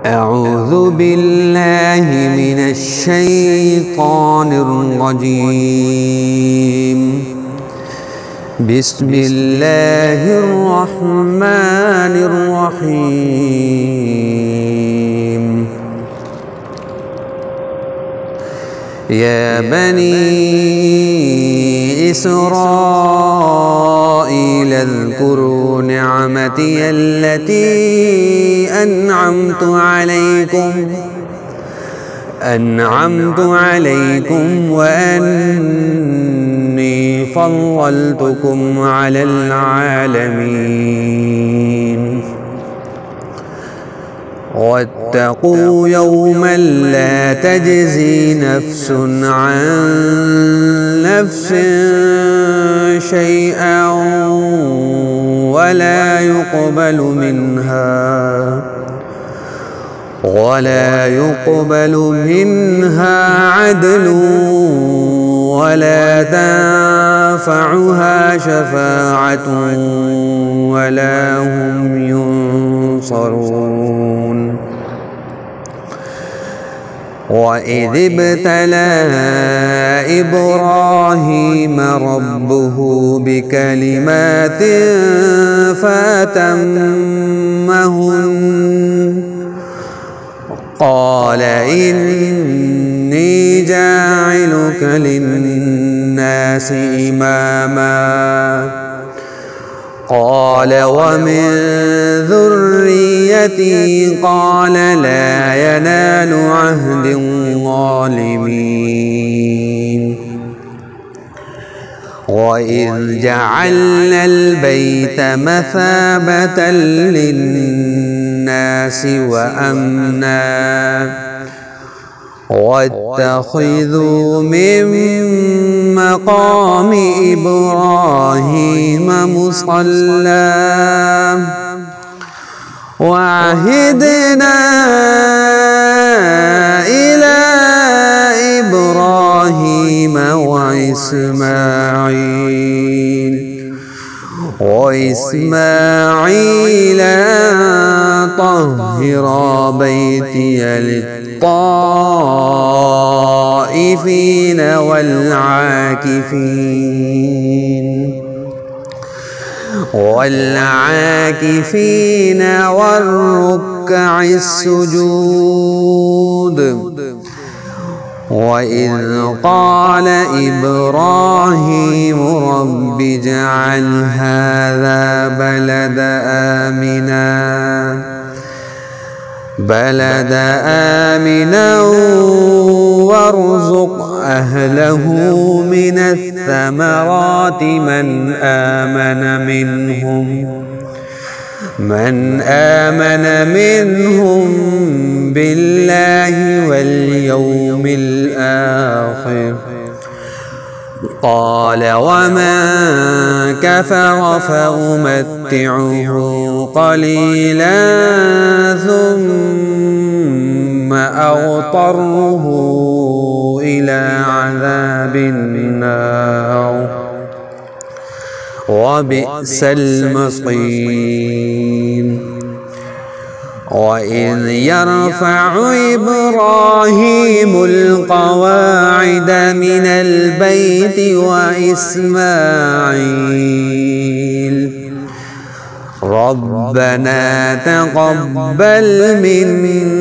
أعوذ بالله من الشيطان الرجيم. بسم الله الرحمن الرحيم. يا بني إسرائيل اذكروا نعمتي التي أنعمت عليكم وأني فضلتكم على العالمين. واتقوا يوما لا تجزي نفس عن نفس شيئا ولا يقبل منها عدل ولا تنفعها شفاعة ولا هم ينصرون. وإذ ابتلى إبراهيم ربه بكلمات فأتمهن قال إني جاعلك للناس إماما قال ومن ذريتي قال لا ينال عهد الظالمين. وإذ جعلنا البيت مثابة للناس وأمنا واتخذوا من مقام إبراهيم مصلى وعهدنا إلى إبراهيم وإسماعيل أن طهرا بيتي للطائفين والعاكفين والركع السجود. وإذ قال إبراهيم رب اجعل هذا بلد آمنا وارزق أهله من الثمرات من آمن منهم بالله واليوم الآخر قال ومن كفر فأمتعه قليلا ثم أضطره إلى عذاب النار وبئس المصير. وإذ يرفع إبراهيم القواعد من البيت وإسماعيل ربنا تقبل منا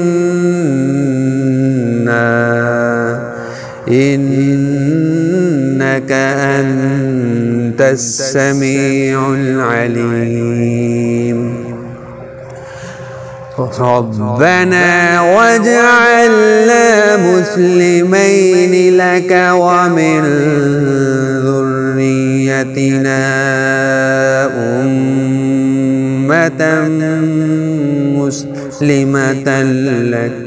إنك أنت السميع العليم. ربنا واجعلنا مسلمين لك ومن ذريتنا أمة مسلمة لك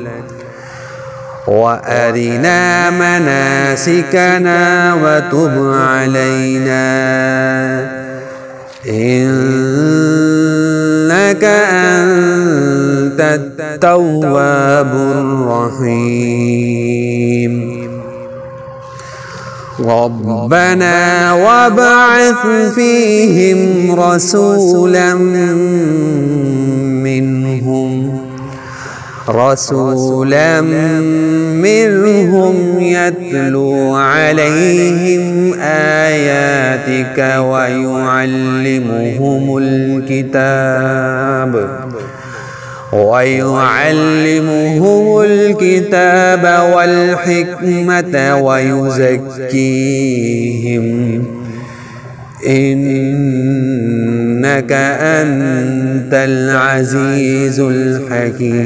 وأرنا مناسكنا وتب علينا إنك أنت التواب الرحيم. ربنا وابعث فيهم رسولا منهم رسولا منهم يتلو عليهم آياتك ويعلمهم الكتاب والحكمة ويزكيهم إنك أنت العزيز الحكيم.